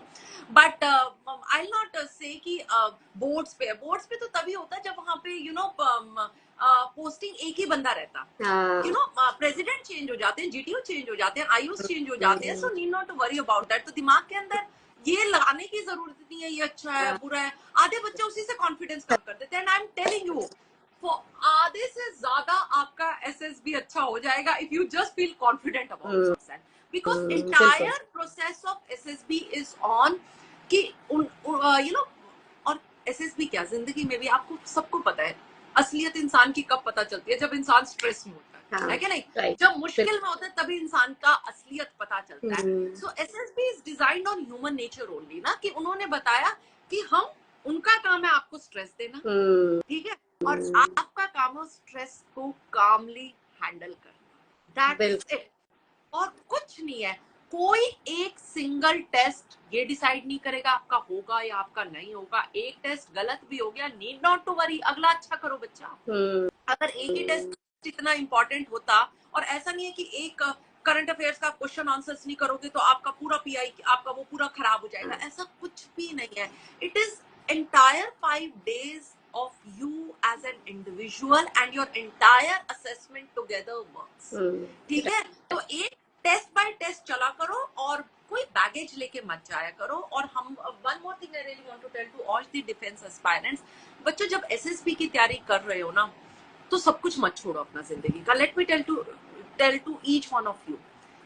but I will not say कि बोर्ड्स पे तो तभी होता है जब वहां पे यू नो पोस्टिंग एक ही बंदा रहता, यू नो प्रेसिडेंट चेंज हो जाते हैं, जीटीओ चेंज हो जाते हैं, आईओस चेंज हो जाते हैं, so need not to worry about that. तो दिमाग के अंदर ये लगाने की जरूरत नहीं है ये अच्छा है बुरा है, आधे बच्चे उसी से कॉन्फिडेंस कम कर देते हैं, and I am telling you आधे से ज्यादा आपका एसएसबी अच्छा हो जाएगा if you just feel confident about yourself, because entire process of SSB is on कि यू नो, और एसएसबी क्या जिंदगी में भी आपको सबको पता है असलियत इंसान की कब पता चलती है, जब इंसान स्ट्रेस में होता है क्या नहीं, जब मुश्किल में होता है तभी इंसान का असलियत पता चलता है। So SSB is designed on human nature only ना, कि उन्होंने बताया कि हम उनका काम है आपको स्ट्रेस देना, ठीक है, और आपका काम है स्ट्रेस को कामली हैंडल करना, दैट इज इट, और कुछ नहीं है। कोई एक सिंगल टेस्ट ये डिसाइड नहीं करेगा आपका होगा या आपका नहीं होगा, एक टेस्ट गलत भी हो गया नीड नॉट टू वरी, अगला अच्छा करो बच्चा। अगर एक ही टेस्ट इतना इंपॉर्टेंट होता, और ऐसा नहीं है कि एक करंट अफेयर्स का क्वेश्चन आंसर्स नहीं करोगे तो आपका पूरा पीआई आपका वो पूरा खराब हो जाएगा, ऐसा कुछ भी नहीं है। It is entire 5 days of you as an individual and your entire assessment together works, ठीक है, तो एक टेस्ट बाय टेस्ट चला करो और कोई बैगेज लेके मत जाया करो। और हम one more thing I really want to tell to all the defence aspirants, बच्चों जब एसएसबी की तैयारी कर रहे हो ना तो सब कुछ मत छोड़ो अपना जिंदगी का। Let me tell to each one of you,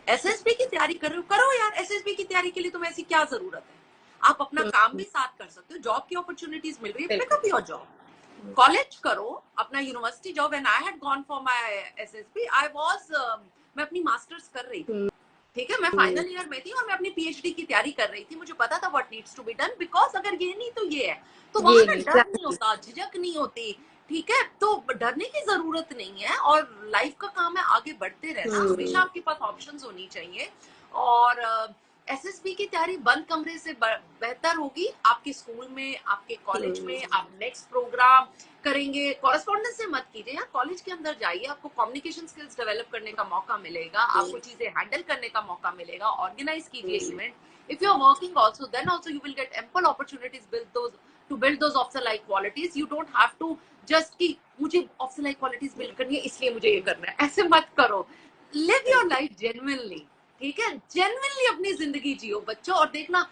SSB की तैयारी कर रहे हो, करो यार, एसएसबी की तैयारी के लिए तुम्हें ऐसी क्या जरूरत है, आप अपना काम भी साथ कर सकते हो, जॉब की अपॉर्चुनिटीज मिल रही है, pick up your job, college करो, अपना university job. When I had gone for my SSB I was मैं अपनी मास्टर्स कर रही थी, ठीक है, मैं फाइनल ईयर में थी और मैं अपनी पीएचडी की तैयारी कर रही थी, मुझे पता था what needs to be done, because अगर ये नहीं तो ये है, तो वहां ना डर नहीं होता, झिझक नहीं होती, ठीक है, तो डरने की जरूरत नहीं है, और लाइफ का काम है आगे बढ़ते रहना, हमेशा आपके पास ऑप्शंस होनी चाहिए। और एसएसबी की तैयारी बंद कमरे से बेहतर होगी, आपके स्कूल में, आपके कॉलेज में, आप नेक्स्ट प्रोग्राम करेंगे, कॉरेस्पॉन्डेंस से मत कीजिए, कॉलेज के अंदर जाइए, आपको कम्युनिकेशन स्किल्स डेवलप करने का मौका मिलेगा, आपको चीजें हैंडल करने का मौका मिलेगा, ऑर्गेनाइज कीजिए event, if you are working also then also you will get ample opportunities to build those officer like qualities. You don't have to just कि मुझे officer like qualities build करनी है इसलिए मुझे ये करना है, ऐसे मत करो। Live your life genuinely, ठीक है, genuinely अपनी जिंदगी जियो बच्चों, और देखना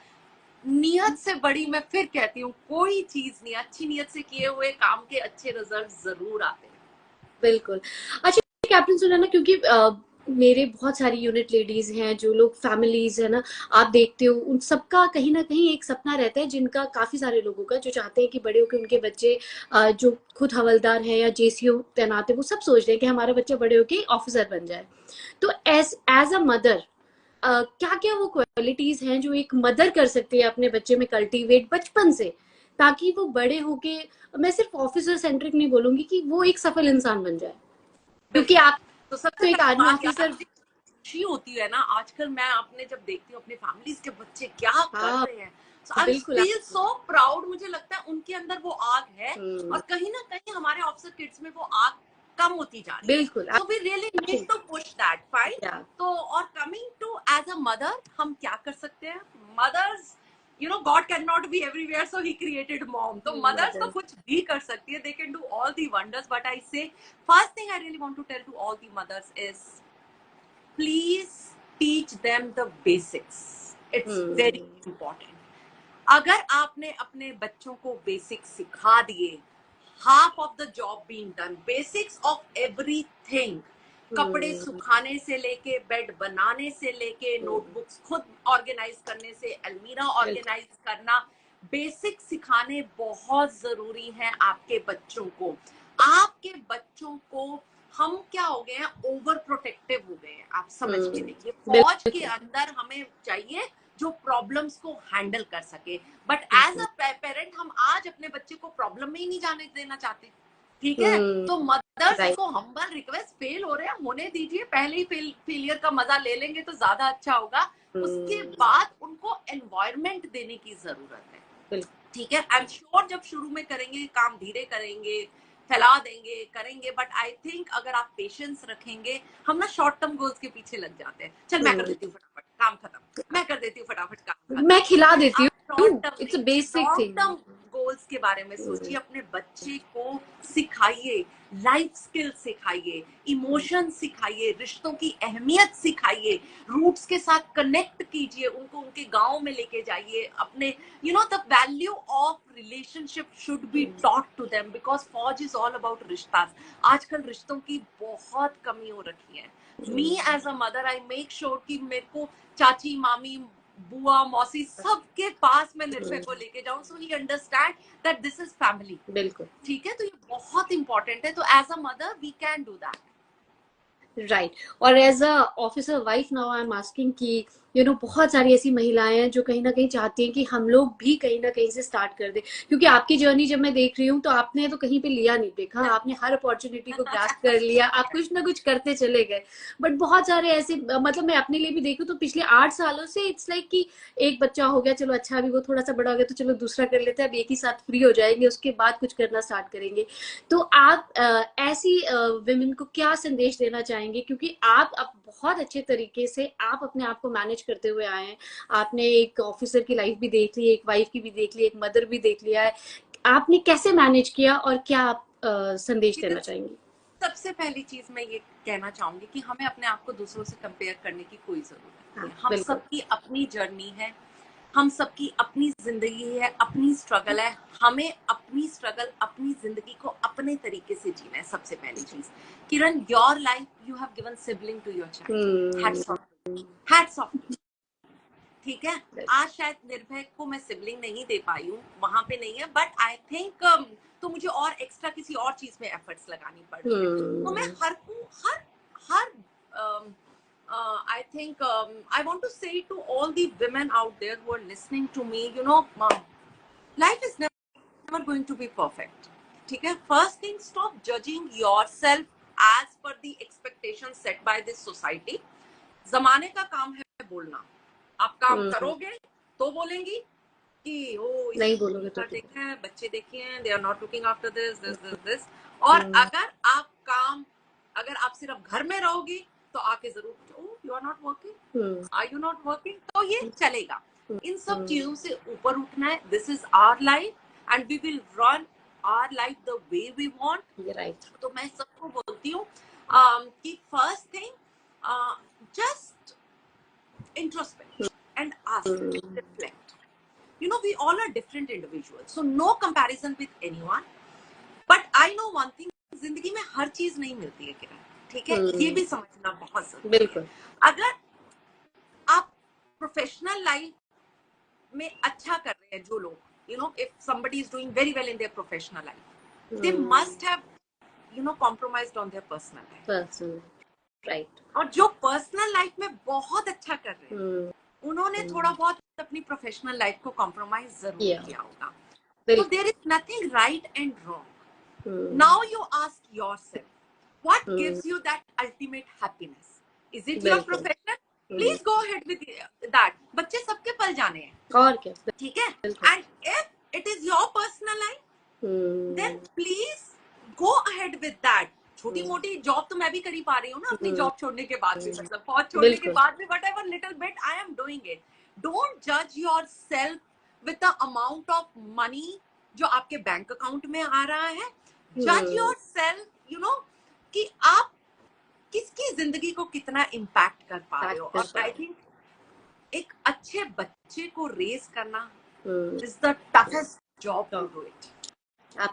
नियत से बड़ी, मैं फिर कहती हूँ, कोई चीज नहीं। अच्छी नियत से किए हुए काम के अच्छे रिजल्ट जरूर आते हैं। बिल्कुल। अच्छा कैप्टन सुनैना, क्योंकि मेरे बहुत सारी यूनिट लेडीज हैं, जो लोग फैमिलीज है ना, आप देखते हो उन सबका कहीं ना कहीं एक सपना रहता है, जिनका काफी सारे लोगों का, जो चाहते हैं कि बड़े होकर उनके बच्चे जो खुद हवलदार हैं या जेसीओ तैनात है, वो सब सोच रहे हैं कि हमारा बच्चा बड़े होकर ऑफिसर बन जाए। तो एज एज अ मदर क्या क्या वो क्वालिटीज हैं जो एक मदर कर सकती है अपने बच्चे में कल्टीवेट बचपन से, ताकि वो बड़े होके, मैं सिर्फ ऑफिसर सेंट्रिक नहीं बोलूंगी, कि वो एक सफल इंसान बन जाए, क्योंकि आप तो सबसे तो एक पहली आर्मी बात यार, ऑफिसर। खुशी होती है ना, आजकल मैं अपने जब देखती हूँ अपने फैमिलीज के बच्चे क्या कर हाँ रहे हैं, सो आई बिल्कुल फील सो प्राउड। मुझे लगता है उनके अंदर वो आग है, हम्म, और कहीं ना कहीं हमारे ऑफिसर किड्स में वो आग कम होती जा रही है। बिल्कुल so we really need to push that, fine. या तो और coming to as a mother, हम क्या कर सकते हैं? Mothers, you know, God can not be everywhere, so he created mom. तो मदर्स तो कुछ भी कर सकती है, they can do all the wonders. But I say first thing I really want to tell to all the mothers is, please teach them the basics. It's very important. अगर आपने अपने बच्चों को बेसिक्स सिखा दिए, half of the job being done. Basics of everything. कपड़े सुखाने से लेके, बेड बनाने से लेके, नोटबुक्स खुद ऑर्गेनाइज करने से, अलमीरा ऑर्गेनाइज करना, बेसिक सिखाने बहुत जरूरी है आपके बच्चों को। आपके बच्चों को, हम क्या हो गए हैं, ओवर प्रोटेक्टिव हो गए हैं। आप समझ के देखिए, फौज के अंदर हमें चाहिए जो प्रॉब्लम्स को हैंडल कर सके, बट एज अ पेरेंट हम आज अपने बच्चे को प्रॉब्लम में ही नहीं जाने देना चाहते। ठीक है, तो मदर्स को हम्बल रिक्वेस्ट, फेल हो रहे हैं होने दीजिए, पहले ही फेलियर का मजा ले लेंगे तो ज्यादा अच्छा होगा। उसके बाद उनको एनवायरमेंट देने की जरूरत है। ठीक है, आई एम श्योर जब शुरू में करेंगे काम धीरे करेंगे, फैला देंगे, करेंगे, बट आई थिंक अगर आप पेशेंस रखेंगे, हम ना शॉर्ट टर्म गोल्स के पीछे लग जाते हैं। चल मैं कर देती हूँ फटाफट काम खत्म, मैं कर देती हूँ फटाफट काम खत्म, मैं खिला बट देती आप हूँ, शॉर्ट टर्म इट्स अ नहीं, basic long thing. Term goals के बारे में सोचिए। अपने बच्चे को सिखाइए, लाइफ स्किल सिखाइए, इमोशन सिखाइए, रिश्तों की अहमियत सिखाइए, रूट्स के साथ कनेक्ट कीजिए, उनको उनके गांव में लेके जाइए। अपने, you know, the value of relationship should be taught to them, because फौज is all about रिश्ता। आजकल रिश्तों की बहुत कमी हो रखी है। Me as a mother, I make sure कि मेरे को चाची, मामी, बुआ, मौसी, सबके पास मैं निर्भय को लेके जाऊं, so he understand that this is family. बिल्कुल ठीक है, तो ये बहुत इंपॉर्टेंट है। तो as a mother we can do that. Right. और as a officer wife now I am asking कि बहुत सारी ऐसी महिलाएं हैं जो कहीं ना कहीं चाहती हैं कि हम लोग भी कहीं ना कहीं से स्टार्ट कर दें, क्योंकि आपकी जर्नी जब मैं देख रही हूँ तो आपने तो कहीं पे लिया नहीं देखा, आपने हर अपॉर्चुनिटी को ग्रास्प कर लिया, आप कुछ ना कुछ करते चले गए। बट बहुत सारे ऐसे, मतलब मैं अपने लिए भी देखूँ तो पिछले 8 सालों से इट्स लाइक कि एक बच्चा हो गया, चलो अच्छा अभी वो थोड़ा सा बड़ा हो गया तो चलो दूसरा कर लेते हैं, अब एक ही साथ फ्री हो जाएंगे, उसके बाद कुछ करना स्टार्ट करेंगे। तो आप ऐसी विमेन को क्या संदेश देना चाहेंगे, क्योंकि आप अब बहुत अच्छे तरीके से आप अपने आप को मैनेज करते हुए आए हैं, आपने एक ऑफिसर की लाइफ भी देख ली, एक वाइफ की भी देख ली, एक मदर भी देख लिया है, आपने कैसे मैनेज किया और क्या आप संदेश देना चाहेंगे? सबसे पहली चीज मैं ये कहना चाहूंगी कि हमें अपने आप को दूसरों से कंपेयर करने की कोई जरूरत नहीं है। हम सबकी अपनी जर्नी है, हम सबकी अपनी जिंदगी है, अपनी स्ट्रगल है। हमें अपनी स्ट्रगल, अपनी जिंदगी को अपने तरीके से जीना है। सबसे पहली चीज, Kiran, your life you have given sibling to your child, hats off, hats off. ठीक है, आज शायद निर्भय को मैं सिबलिंग नहीं दे पाई हूँ, वहां पे नहीं है, बट आई थिंक तो मुझे और एक्स्ट्रा किसी और चीज में एफर्ट्स लगानी पड़ रही है। तो मैं हर I think I want to say to all the women out there who are listening to me, life is never going to be perfect. ठीक है, first thing, stop judging yourself as per the expectations set by this society. जमाने का काम है बोलना, आप काम करोगे तो बोलेंगी कि ओ नहीं बोलोगे तो देखे हैं, बच्चे देखे हैं, they are not looking after this. और अगर आप सिर्फ घर में रहोगी तो आके जरूर, you are not working, are you not working, तो ये चलेगा। इन सब चीजों से ऊपर उठना है। This is our life and we will run our life the way we want. Right. तो मैं सबको बोलती हूँ कि first thing, just introspect and ask, reflect, you know, we all are different individuals, so no comparison with anyone. But I know one thing, जिंदगी में हर चीज नहीं मिलती है किरण, ठीक है, ये भी समझना बहुत जरूरी है। अगर आप प्रोफेशनल लाइफ में अच्छा कर रहे हैं जो लोग, you know, if somebody is doing very well in their professional life, they must have, you know, compromised on their personal life. Right. और जो पर्सनल लाइफ में बहुत अच्छा कर रहे हैं, उन्होंने थोड़ा बहुत अपनी प्रोफेशनल लाइफ को कॉम्प्रोमाइज जरूर किया होगा। So there is nothing right and wrong. Now you ask yourself, what gives you that ultimate happiness? Is it your profession? Please go ahead with that. बच्चे सबके पल जाने हैं, और क्या, ठीक है? And if it is your personal life, then please go ahead with that. छोटी मोटी जॉब तो मैं भी कर ही पा रही हूँ ना अपनी जॉब छोड़ने के बाद भी, मतलब फौज छोड़ने के बाद भी, whatever little bit I am doing it. Don't judge yourself with the amount of money जो आपके बैंक अकाउंट में आ रहा है. Judge yourself, you know, कि आप किसकी जिंदगी को कितना इम्पैक्ट कर पा रहे हो. और आई थिंक एक अच्छे बच्चे को रेज करना is the toughest job to do it.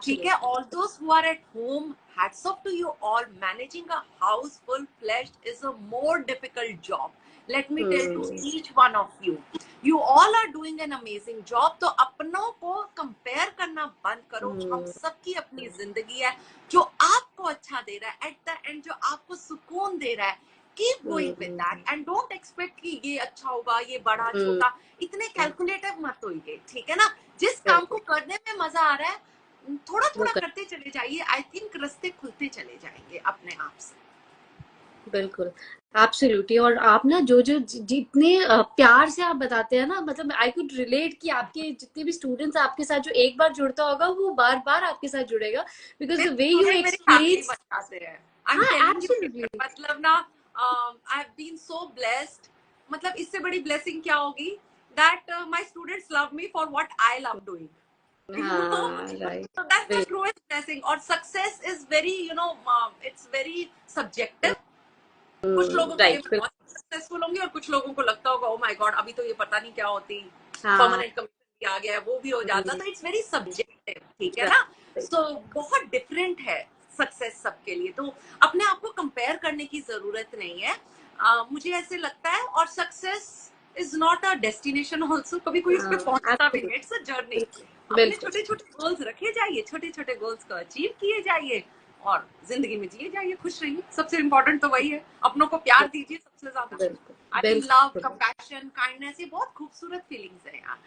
ठीक है, all those who are at home, hats off to you all. Managing a house full-fledged is a more difficult job. Let me tell to each one of you, you all are doing an amazing job. तो अपनों को compare करना बंद करो. हम सबकी अपनी जिंदगी है, जो आपको अच्छा दे रहा है, एट द एंड जो आपको सुकून दे रहा है, keep going with that and don't expect कि ये अच्छा होगा, ये बड़ा छोटा, इतने कैलकुलेटिव मत होइए. ठीक है ना, जिस काम को करने में मजा आ रहा है थोड़ा थोड़ा करते चले जाइए. आई थिंक रास्ते खुलते चले जाएंगे अपने आप से. बिल्कुल, एब्सोल्युटली. और आप ना जो जितने प्यार से आप बताते हैं ना, मतलब आई कुड रिलेट कि आपके जितने भी स्टूडेंट्स आपके साथ जो एक बार जुड़ता होगा वो बार बार आपके साथ जुड़ेगा, because the way you explain. मतलब ना I have been so blessed. मतलब इससे बड़ी ब्लेसिंग क्या होगी, that my students love me for what I love doing. Right. So that's the truest blessing. Or success is very, you know, it's very subjective. कुछ लोगों के लिए बहुत सक्सेसफुल होंगे और कुछ लोगों को लगता होगा, oh my God, अभी तो ये पता नहीं क्या होती, परमानेंट कमीशन भी आ गया है, वो भी हो जाता. तो इट्स वेरी सब्जेक्टिव. ठीक है ना, so बहुत डिफरेंट है सक्सेस सबके लिए. तो अपने आप को कंपेयर करने की जरूरत नहीं है, मुझे ऐसे लगता है. और success is not a destination also. कभी कोई उस पर पहुंचता भी नहीं, इट्स अ जर्नी. अपने छोटे छोटे गोल्स रखे जाइए, छोटे छोटे गोल्स को अचीव किए जाइए और जिंदगी में जिए जाइए, खुश रहिए. सबसे इम्पोर्टेंट तो वही है. अपनों को प्यार दीजिए सबसे ज्यादा. I think love, compassion, kindness, ये बहुत खूबसूरत फीलिंग्स है यार.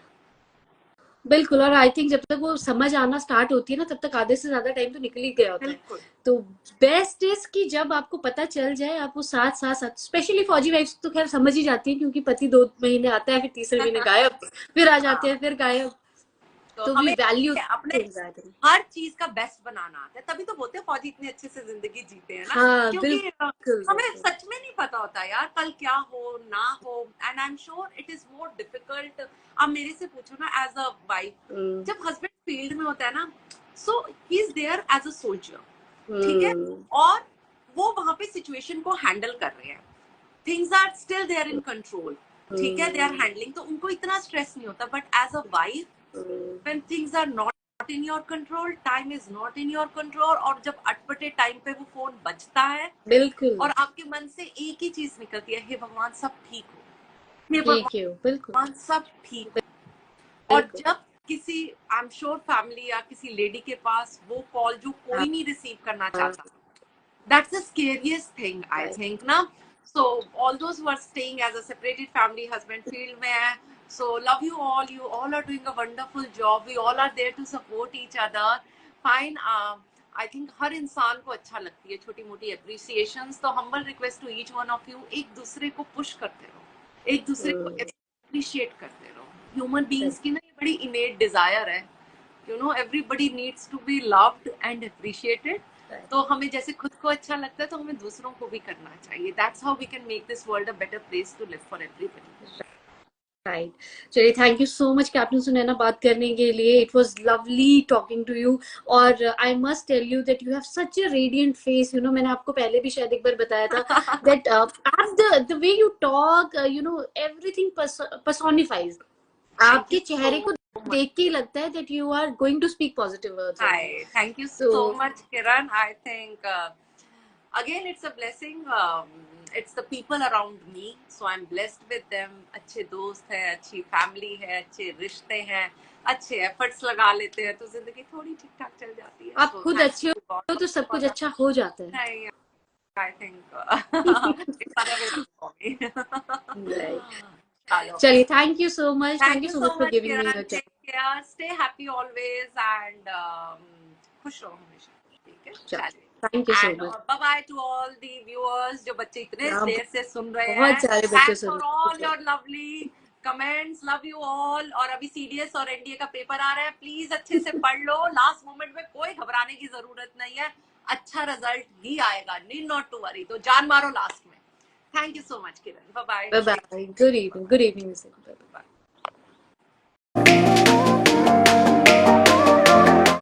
बिल्कुल. और आई थिंक जब तक वो समझ आना स्टार्ट होती है ना, तब तक आधे से ज्यादा टाइम तो निकल ही गया होता है. तो बेस्ट इज कि जब आपको पता चल जाए, आप वो साथ साथ साथ, स्पेशली फौजी वाइफ्स तो खैर समझ ही जाती है, क्योंकि पति 2 महीने आता है, फिर तीसरे महीने गायब, फिर आ जाते हैं, फिर गायब. तो हमें वैल्यू अपने हर चीज का बेस्ट बनाना आता है. तभी तो बोलते हैं फौजी इतने अच्छे से जिंदगी जीते हैं ना. क्योंकि हमें सच में नहीं पता होता यार कल क्या हो ना हो. And I am sure it is more difficult. अब मेरे से पूछो ना, एज अ वाइफ, जब हस्बैंड फील्ड में होता है ना, so he is there as a soldier. ठीक है, और वो वहां पे सिचुएशन को हैंडल कर रहे हैं. Things are still there in control. ठीक है, दे आर हैंडलिंग, तो उनको इतना स्ट्रेस नहीं होता. But as a wife, when things are not in your control, time is not in your control, और जब अटपटे टाइम पे वो फोन बजता है, बिल्कुल, और आपके मन से एक ही चीज निकलती है, हे भगवान सब ठीक हो, हे भगवान सब ठीक हो. और जब किसी, आई एम श्योर फैमिली या किसी लेडी के पास वो कॉल जो कोई नहीं रिसीव करना चाहता, that's the scariest thing I think ना. So all those who are staying as a separated family, husband field में है, so love you all are doing a wonderful job. We all are there to support each other. Fine. I think हर इंसान को अच्छा लगती है छोटी मोटी appreciations. तो humble request to each one of you, एक दूसरे को push करते रहो, एक दूसरे को appreciate करते रहो. Human beings की ना ये बड़ी innate desire है, you know, everybody needs to be loved and appreciated. तो हमें जैसे खुद को अच्छा लगता है तो हमें दूसरों को भी करना चाहिए. That's how we can make this world a better place to live for everybody. Right. चलिए, thank you so much captain Sunaina बात करने के लिए. It was lovely talking to you. और I must tell you that you have such a radiant face. You know, मैंने आपको पहले भी शायद एक बार बताया था that the way you talk, you know, everything personifies. आपके चेहरे को देख के ही लगता है that you are going to speak positive words only. Hi, thank you so much, Kiran. I think again it's a blessing. It's the people around me, so I'm blessed with them. अच्छे दोस्त हैं, अच्छी family है, अच्छे रिश्ते हैं, अच्छे efforts लगा लेते हैं तो जिंदगी थोड़ी ठीक ठाक चल जाती है. आप खुद अच्छे हो तो सब कुछ अच्छा हो जाता है. नहीं, I think it's other way for me. Right. चलिए, thank you so much. Thank you so much for giving me your time. Take care. Stay happy always and खुश रहो हमेशा. ठीक है. चलिए. Thank you so much. Bye bye to all the viewers जो बच्चे इतने देर से सुन रहे हैं. बहुत सारे बच्चे सुन रहे हैं. Thanks for all your lovely comments. Love you all. और अभी CDS और NDA का पेपर आ रहा है. Please अच्छे से पढ़ लो. Last moment में कोई घबराने की जरूरत नहीं है. अच्छा रिजल्ट ही आएगा. Need not to worry. तो जान मारो लास्ट में. Thank you so much, Kiran. Bye bye. Bye bye. Good evening. Good evening, Mr. Bye bye.